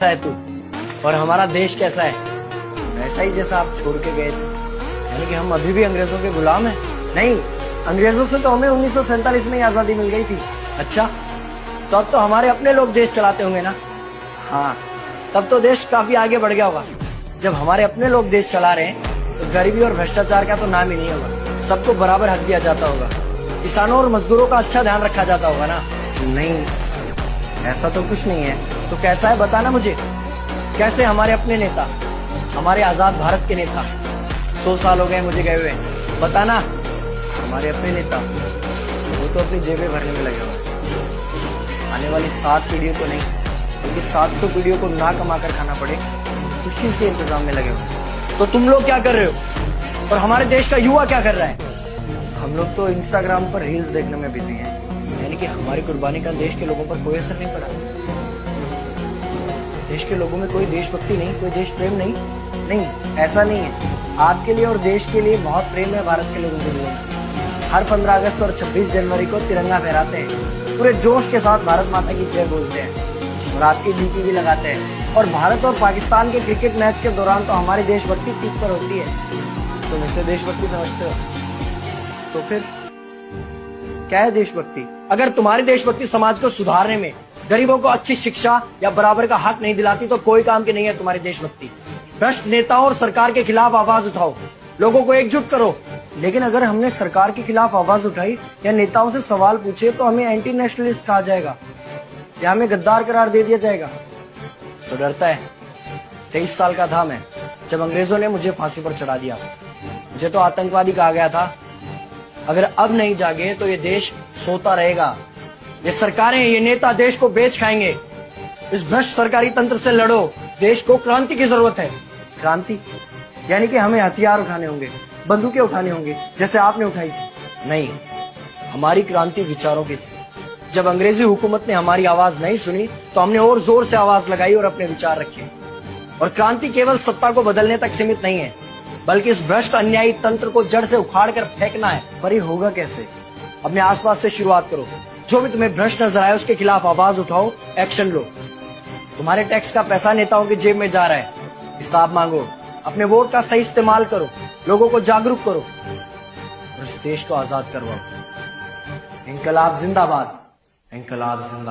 है तू और हमारा देश कैसा है, वैसा ही जैसा आप छोड़ के गए थे। यानी कि हम अभी भी अंग्रेजों के गुलाम हैं? नहीं, अंग्रेजों से तो हमें 1947 में ही आजादी मिल गई थी। अच्छा, तो अब तो हमारे अपने लोग देश चलाते होंगे ना? हाँ, तब तो देश काफी आगे बढ़ गया होगा। जब हमारे अपने लोग देश चला रहे हैं तो गरीबी और भ्रष्टाचार का तो नाम ही नहीं होगा। सबको बराबर हक दिया जाता होगा, किसानों और मजदूरों का अच्छा ध्यान रखा जाता होगा ना? नहीं, ऐसा तो कुछ नहीं है। तो कैसा है बताना मुझे। कैसे हमारे अपने नेता, हमारे आजाद भारत के नेता, 100 साल हो गए मुझे गए हुए, बताना। हमारे अपने नेता वो तो अपनी जेबें भरने में लगे हुए। आने वाली 7 पीढ़ियों को नहीं बल्कि 700 पीढ़ियों को ना कमा कर खाना पड़े, खुशी से इंतजाम में लगे हुए। तो तुम लोग क्या कर रहे हो और हमारे देश का युवा क्या कर रहा है? हम लोग तो इंस्टाग्राम पर रील्स देखने में बिजी हैं। यानी कि हमारी कुर्बानी का देश के लोगों पर कोई असर नहीं पड़ा। देश के लोगों में कोई देशभक्ति नहीं, कोई देश प्रेम नहीं। नहीं, ऐसा नहीं है। आपके लिए और देश के लिए बहुत प्रेम है भारत के लोगों के लिए। हर 15 अगस्त और 26 जनवरी को तिरंगा फहराते हैं, पूरे जोश के साथ भारत माता की जय बोलते हैं और आपकी डीपी भी लगाते हैं। और भारत और पाकिस्तान के क्रिकेट मैच के दौरान तो हमारी देशभक्ति पीक पर होती है। तुम इसे देशभक्ति समझते हो? तो फिर क्या है देशभक्ति? अगर तुम्हारी देशभक्ति समाज को सुधारने में, गरीबों को अच्छी शिक्षा या बराबर का हक नहीं दिलाती तो कोई काम की नहीं है तुम्हारी देशभक्ति। भ्रष्ट नेताओं और सरकार के खिलाफ आवाज उठाओ, लोगों को एकजुट करो। लेकिन अगर हमने सरकार के खिलाफ आवाज उठाई या नेताओं से सवाल पूछे तो हमें एंटी नेशनलिस्ट कहा जाएगा या हमें गद्दार करार दे दिया जाएगा। तो डरता है? 23 साल का था मैं जब अंग्रेजों ने मुझे फांसी पर चढ़ा दिया। मुझे तो आतंकवादी कहा गया था। अगर अब नहीं जागे तो ये देश सोता रहेगा। ये सरकारें, ये नेता देश को बेच खाएंगे। इस भ्रष्ट सरकारी तंत्र से लड़ो। देश को क्रांति की जरूरत है। क्रांति यानी कि हमें हथियार उठाने होंगे, बंदूकें उठानी होंगी जैसे आपने उठाई थी। नहीं, हमारी क्रांति विचारों की थी। जब अंग्रेजी हुकूमत ने हमारी आवाज नहीं सुनी तो हमने और जोर से आवाज लगाई और अपने विचार रखे। और क्रांति केवल सत्ता को बदलने तक सीमित नहीं है, बल्कि इस भ्रष्ट अन्यायी तंत्र को जड़ से उखाड़ कर फेंकना है। पर ये होगा कैसे? अपने आसपास से शुरुआत करो। जो भी तुम्हें भ्रष्ट नजर आए उसके खिलाफ आवाज उठाओ, एक्शन लो। तुम्हारे टैक्स का पैसा नेताओं की जेब में जा रहा है, हिसाब मांगो। अपने वोट का सही इस्तेमाल करो, लोगों को जागरूक करो और इस देश को आजाद करवाओ। इंकलाब जिंदाबाद, इंकलाब जिंदाबाद।